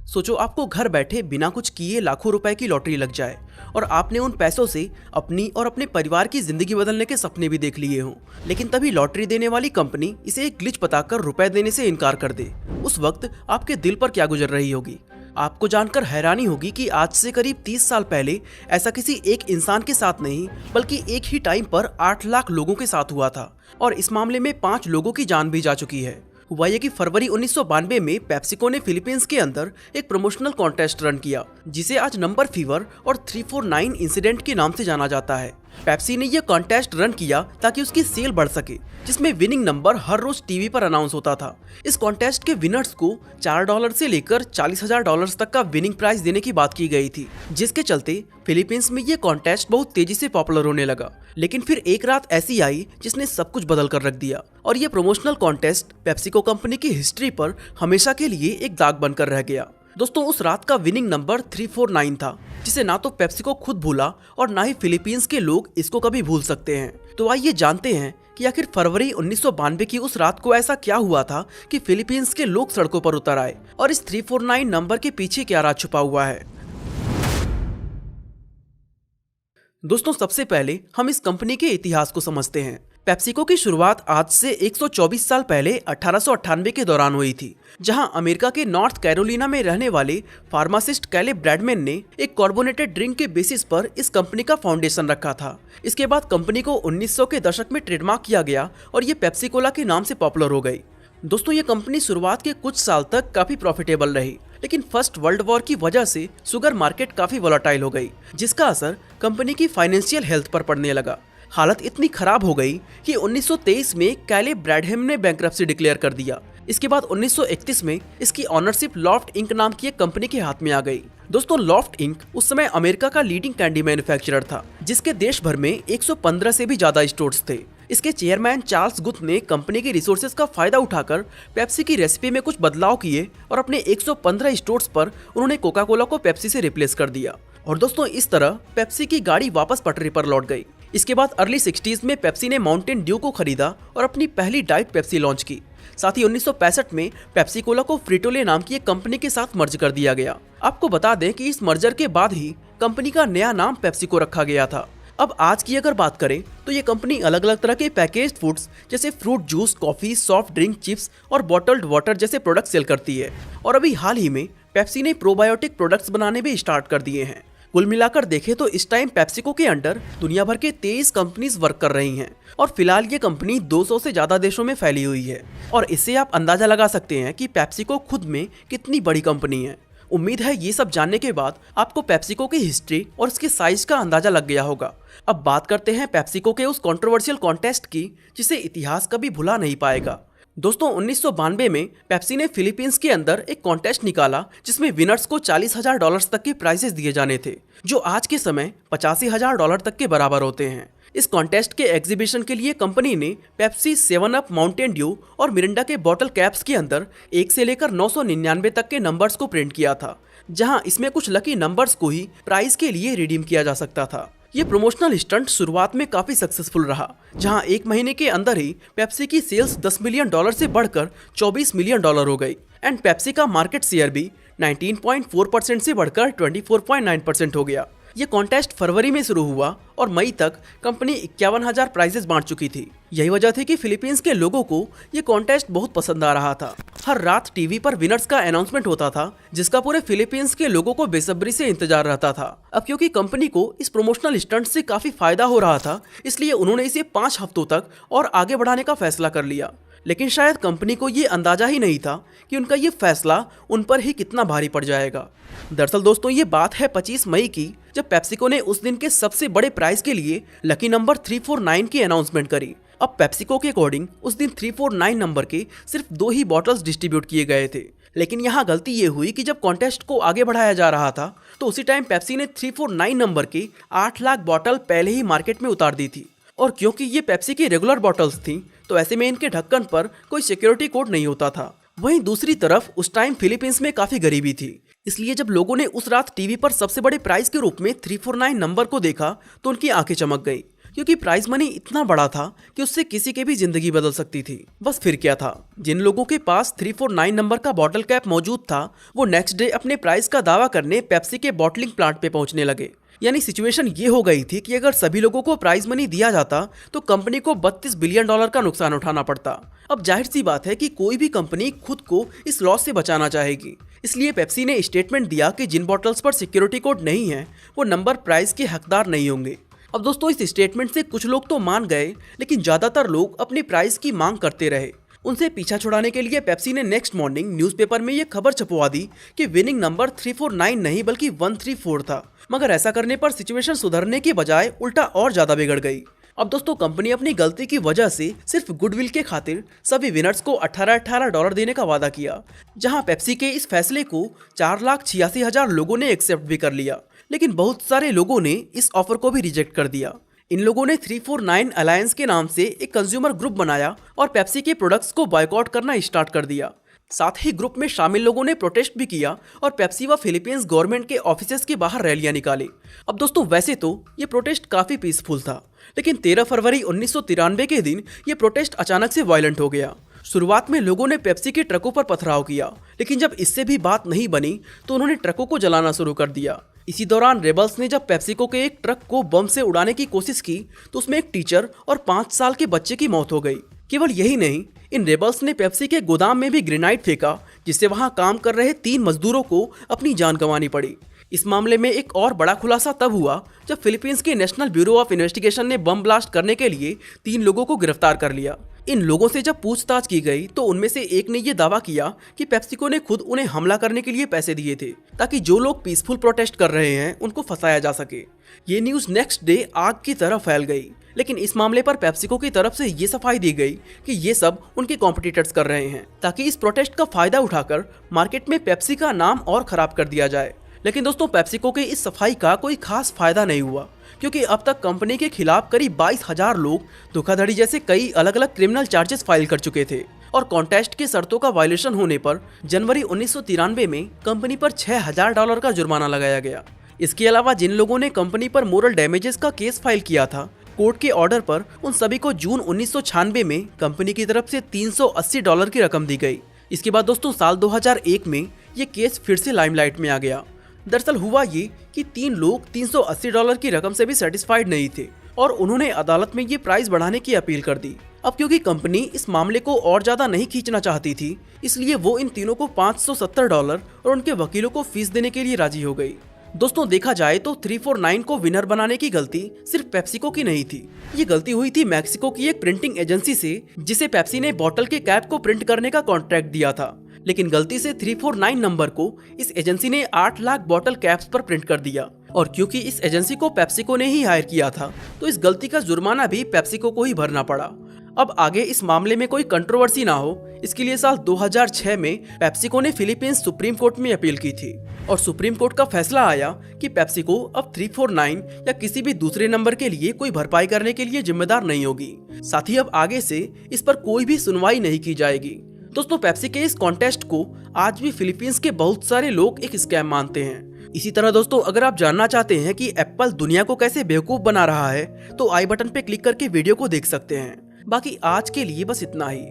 सोचो आपको घर बैठे बिना कुछ किए लाखों रुपए की लॉटरी लग जाए और आपने उन पैसों से अपनी और अपने परिवार की जिंदगी बदलने के सपने भी देख लिए हों, लेकिन तभी लॉटरी देने वाली कंपनी इसे एक ग्लिच बताकर रुपए देने से इनकार कर दे। उस वक्त आपके दिल पर क्या गुजर रही होगी? आपको जानकर हैरानी होगी कि आज से करीब 30 साल पहले ऐसा किसी एक इंसान के साथ नहीं बल्कि एक ही टाइम पर 8 लाख लोगों के साथ हुआ था और इस मामले में 5 लोगों की जान भी जा चुकी है। हुआ ये कि फरवरी 1992 में पेप्सिको ने फिलीपींस के अंदर एक प्रमोशनल कॉन्टेस्ट रन किया जिसे आज नंबर फीवर और 349 इंसिडेंट के नाम से जाना जाता है। पेप्सी ने यह कॉन्टेस्ट रन किया ताकि उसकी सेल बढ़ सके, जिसमें विनिंग नंबर हर रोज टीवी पर अनाउंस होता था। इस कॉन्टेस्ट के विनर्स को $4 से लेकर $40,000 तक का विनिंग प्राइज देने की बात की गई थी, जिसके चलते फिलीपींस में यह कॉन्टेस्ट बहुत तेजी से पॉपुलर होने लगा। लेकिन फिर एक रात ऐसी आई जिसने सब कुछ बदल कर रख दिया और ये प्रमोशनल कॉन्टेस्ट पेप्सिको कंपनी की हिस्ट्री पर हमेशा के लिए एक दाग बनकर रह गया। दोस्तों, उस रात का विनिंग नंबर 349 था, जिसे ना तो पेप्सिको खुद भूला और ना ही फिलीपींस के लोग इसको कभी भूल सकते हैं। तो आइए जानते हैं कि आखिर फरवरी 1992 की उस रात को ऐसा क्या हुआ था कि फिलीपींस के लोग सड़कों पर उतर आए और इस 349 नंबर के पीछे क्या राज छुपा हुआ है। दोस्तों, सबसे पहले हम इस कंपनी के इतिहास को समझते हैं। पेप्सिको की शुरुआत आज से 124 साल पहले 1898 के दौरान हुई थी, जहां अमेरिका के नॉर्थ कैरोलिना में रहने वाले फार्मासिस्ट कैलेब ब्रैडमैन ने एक कार्बोनेटेड ड्रिंक के बेसिस पर इस कंपनी का फाउंडेशन रखा था। इसके बाद कंपनी को 1900 के दशक में ट्रेडमार्क किया गया और ये पेप्सी कोला के नाम से पॉपुलर हो गई। दोस्तों, ये कंपनी शुरुआत के कुछ साल तक काफी प्रॉफिटेबल रही, लेकिन फर्स्ट वर्ल्ड वॉर की वजह से शुगर मार्केट काफी वोलेटाइल हो गई, जिसका असर कंपनी की फाइनेंशियल हेल्थ पर पड़ने लगा। हालत इतनी खराब हो गई कि 1923 में कैलेब ब्रैडहैम ने बैंकरप्सी डिक्लेयर कर दिया। इसके बाद 1931 में इसकी ऑनरशिप लॉफ्ट इंक नाम की एक कंपनी के हाथ में आ गई। दोस्तों, लॉफ्ट इंक उस समय अमेरिका का लीडिंग कैंडी मैन्युफैक्चरर था, जिसके देश भर में 115 से भी ज्यादा स्टोर्स थे। इसके चेयरमैन चार्ल्स गुथ ने कंपनी की रिसोर्सेज का फायदा उठाकर पेप्सी की रेसिपी में कुछ बदलाव किए और अपने 115 स्टोर्स पर उन्होंने कोका कोला को पेप्सी से रिप्लेस कर दिया। और दोस्तों, इस तरह पेप्सी की गाड़ी वापस पटरी पर लौट गई। इसके बाद अर्ली 60s में पेप्सी ने माउंटेन ड्यू को खरीदा और अपनी पहली डाइट पेप्सी लॉन्च की। साथ ही 1965 में पेप्सी कोला को फ्रिटोले नाम की एक कंपनी के साथ मर्ज कर दिया गया। आपको बता दें कि इस मर्जर के बाद ही कंपनी का नया नाम पेप्सिको रखा गया था। अब आज की अगर बात करें तो ये कंपनी अलग अलग तरह के पैकेज्ड फूड्स जैसे fruit juice, coffee, soft drink, chips और बॉटल्ड वाटर जैसे प्रोडक्ट सेल करती है। और अभी हाल ही में पेप्सी ने प्रोबायोटिक प्रोडक्ट्स बनाने भी स्टार्ट कर दिए हैं। कुल मिलाकर देखें तो इस टाइम पेप्सिको के अंडर दुनिया भर के 23 कंपनीज वर्क कर रही हैं और फिलहाल ये कंपनी 200 से ज्यादा देशों में फैली हुई है। और इससे आप अंदाजा लगा सकते हैं कि पेप्सिको खुद में कितनी बड़ी कंपनी है। उम्मीद है ये सब जानने के बाद आपको पेप्सिको की हिस्ट्री और इसके साइज का अंदाजा लग गया होगा। अब बात करते हैं पेप्सिको के उस कंट्रोवर्शियल कॉन्टेस्ट की जिसे इतिहास कभी भुला नहीं पाएगा। दोस्तों, 1992 में पेप्सी ने फिलीपींस के अंदर एक कॉन्टेस्ट निकाला जिसमें विनर्स को $40,000 तक के प्राइजेस दिए जाने थे, जो आज के समय $85,000 तक के बराबर होते हैं। इस कॉन्टेस्ट के एग्जीबिशन के लिए कंपनी ने पेप्सी, 7 अप, माउंटेन ड्यू और मिरिंडा के बॉटल कैप्स के अंदर 1 से लेकर 999 तक के नंबर्स को प्रिंट किया था, जहां इसमें कुछ लकी नंबर्स को ही प्राइज के लिए रिडीम किया जा सकता था। ये प्रमोशनल स्टंट शुरुआत में काफी सक्सेसफुल रहा, जहां 1 महीने के अंदर ही पेप्सी की सेल्स $10 मिलियन से बढ़कर $24 मिलियन हो गई एंड पेप्सी का मार्केट शेयर भी 19.4% से बढ़कर 24.9% हो गया। ये कॉन्टेस्ट फरवरी में शुरू हुआ और मई तक कंपनी 51,000 प्राइजेस बांट चुकी थी। यही वजह थी कि फिलीपींस के लोगों को ये कॉन्टेस्ट बहुत पसंद आ रहा था। हर रात टीवी पर विनर्स का अनाउंसमेंट होता था, जिसका पूरे फिलीपींस के लोगों को बेसब्री से इंतजार रहता था। अब क्योंकि कंपनी को इस प्रमोशनल स्टंट से काफी फायदा हो रहा था, इसलिए उन्होंने इसे 5 हफ्तों तक और आगे बढ़ाने का फैसला कर लिया। लेकिन शायद कंपनी को ये अंदाजा ही नहीं था कि उनका ये फैसला उन पर ही कितना भारी पड़ जाएगा। दरअसल दोस्तों, ये बात है 25 मई की, जब पेप्सिको ने उस दिन के सबसे बड़े प्राइज के लिए लकी नंबर 349 की अनाउंसमेंट करी। अब पेप्सिको के अकॉर्डिंग उस दिन 349 नंबर के सिर्फ 2 ही बॉटल्स डिस्ट्रीब्यूट किए गए थे। लेकिन यहाँ गलती ये हुई कि जब कॉन्टेस्ट को आगे बढ़ाया जा रहा था तो उसी टाइम पेप्सी ने 349 नंबर के 8 लाख बॉटल पहले ही मार्केट में उतार दी थी। और क्योंकि ये पेप्सी की रेगुलर बॉटल्स थी, तो ऐसे में इनके ढक्कन पर कोई सिक्योरिटी कोड नहीं होता था। वहीं दूसरी तरफ उस टाइम फिलीपींस में काफी गरीबी थी, इसलिए जब लोगों ने उस रात टीवी पर सबसे बड़े प्राइज के रूप में 349 नंबर को देखा तो उनकी आंखें चमक गई। क्योंकि प्राइज मनी इतना बड़ा था कि उससे किसी की भी जिंदगी बदल सकती थी। बस फिर क्या था, जिन लोगों के पास 349 नंबर का बॉटल कैप मौजूद था वो नेक्स्ट डे अपने प्राइस का दावा करने पेप्सी के बॉटलिंग प्लांट पे पहुंचने लगे। यानी सिचुएशन ये हो गई थी कि अगर सभी लोगों को प्राइज मनी दिया जाता तो कंपनी को $32 बिलियन का नुकसान उठाना पड़ता। अब जाहिर सी बात है कि कोई भी कंपनी खुद को इस लॉस से बचाना चाहेगी, इसलिए पेप्सी ने स्टेटमेंट दिया कि जिन बॉटल्स पर सिक्योरिटी कोड नहीं है वो नंबर प्राइस के हकदार नहीं होंगे। अब दोस्तों इस स्टेटमेंट से कुछ लोग तो मान गए, लेकिन ज्यादातर लोग अपनी प्राइस की मांग करते रहे। उनसे पीछा छुड़ाने के लिए पेप्सी ने नेक्स्ट मॉर्निंग न्यूज़पेपर में ये खबर छपवा दी कि विनिंग नंबर 349 नहीं बल्कि 134 था। मगर ऐसा करने पर सिचुएशन सुधरने के बजाय उल्टा और ज्यादा बिगड़ गई। अब दोस्तों कंपनी अपनी गलती की वजह से सिर्फ गुडविल के खातिर सभी विनर्स को $18 देने का वादा किया, जहां पेप्सी के इस फैसले को 4,86,000 लोगों ने एक्सेप्ट भी कर लिया, लेकिन बहुत सारे लोगों ने इस ऑफर को भी रिजेक्ट कर दिया। इन लोगों ने 349 अलायंस के नाम से एक कंज्यूमर ग्रुप बनाया और पेप्सी के प्रोडक्ट्स को बॉयकॉट करना स्टार्ट कर दिया। साथ ही ग्रुप में शामिल लोगों ने प्रोटेस्ट भी किया और पेप्सी व फिलीपींस गवर्नमेंट के ऑफिसेस के बाहर रैलियां निकाली। अब दोस्तों वैसे तो ये प्रोटेस्ट काफी पीसफुल था, लेकिन 13 फरवरी 1993 के दिन ये प्रोटेस्ट अचानक से वायलेंट हो गया। शुरुआत में लोगों ने पेप्सी के ट्रकों पर पथराव किया, लेकिन जब इससे भी बात नहीं बनी तो उन्होंने ट्रकों को जलाना शुरू कर दिया। इसी दौरान रेबल्स ने जब पेप्सिको के एक ट्रक को बम से उड़ाने की कोशिश की तो उसमें एक टीचर और 5 साल के बच्चे की मौत हो गई। केवल यही नहीं, इन रेबल्स ने पेप्सी के गोदाम में भी ग्रेनाइड फेंका, जिससे वहां काम कर रहे 3 मजदूरों को अपनी जान गंवानी पड़ी। इस मामले में एक और बड़ा खुलासा तब हुआ जब फिलीपींस के नेशनल ब्यूरो ऑफ इन्वेस्टिगेशन ने बम ब्लास्ट करने के लिए 3 लोगों को गिरफ्तार कर लिया। इन लोगों से जब पूछताछ की गई तो उनमें से एक ने यह दावा किया कि पेप्सिको ने खुद उन्हें हमला करने के लिए पैसे दिए थे, ताकि जो लोग पीसफुल प्रोटेस्ट कर रहे हैं उनको फंसाया जा सके। ये न्यूज नेक्स्ट डे आग की तरह फैल गई, लेकिन इस मामले पर पेप्सिको की तरफ से ये सफाई दी गई कि ये सब उनके कॉम्पिटिटर्स कर रहे हैं, ताकि इस प्रोटेस्ट का फायदा उठाकर मार्केट में पेप्सी का नाम और खराब कर दिया जाए। लेकिन दोस्तों पेप्सिको के इस सफाई का कोई खास फायदा नहीं हुआ, क्योंकि अब तक कंपनी के खिलाफ करीब 22,000 लोग धोखाधड़ी जैसे कई अलग अलग क्रिमिनल चार्जेस फाइल कर चुके थे और कॉन्टेस्ट के शर्तों का वायलेशन होने पर जनवरी 1993 में कंपनी पर $6,000 का जुर्माना लगाया गया। इसके अलावा जिन लोगों ने कंपनी पर मोरल डैमेजेस का केस फाइल किया था, कोर्ट के ऑर्डर पर उन सभी को जून 1996 में कंपनी की तरफ से $380 की रकम दी गई। इसके बाद दोस्तों साल 2001 में ये केस फिर से लाइमलाइट में आ गया। दरअसल हुआ ये कि 3 लोग $380 की रकम से भी सेटिस्फाइड नहीं थे और उन्होंने अदालत में ये प्राइस बढ़ाने की अपील कर दी। अब क्योंकि कंपनी इस मामले को और ज्यादा नहीं खींचना चाहती थी, इसलिए वो इन तीनों को $570 और उनके वकीलों को फीस देने के लिए राजी हो गई। दोस्तों देखा जाए तो 349 को विनर बनाने की गलती सिर्फ पेप्सिको की नहीं थी। ये गलती हुई थी मैक्सिको की एक प्रिंटिंग एजेंसी से, जिसे पेप्सी ने बॉटल के कैप को प्रिंट करने का कॉन्ट्रैक्ट दिया था। लेकिन गलती से 349 नंबर को इस एजेंसी ने 8 लाख बॉटल कैप्स पर प्रिंट कर दिया, और क्योंकि इस एजेंसी को पेप्सिको ने ही हायर किया था तो इस गलती का जुर्माना भी पेप्सिको को ही भरना पड़ा। अब आगे इस मामले में कोई कंट्रोवर्सी ना हो, इसके लिए साल 2006 में पेप्सिको ने फिलीपींस सुप्रीम कोर्ट में अपील की थी और सुप्रीम कोर्ट का फैसला आया कि पेप्सिको अब 349 या किसी भी दूसरे नंबर के लिए कोई भरपाई करने के लिए जिम्मेदार नहीं होगी। साथ ही अब आगे से इस पर कोई भी सुनवाई नहीं की जाएगी। दोस्तों पेप्सी के इस कॉन्टेस्ट को आज भी फिलीपींस के बहुत सारे लोग एक स्कैम मानते हैं। इसी तरह दोस्तों अगर आप जानना चाहते हैं कि एप्पल दुनिया को कैसे बेवकूफ बना रहा है तो आई बटन पे क्लिक करके वीडियो को देख सकते हैं। बाकी आज के लिए बस इतना ही।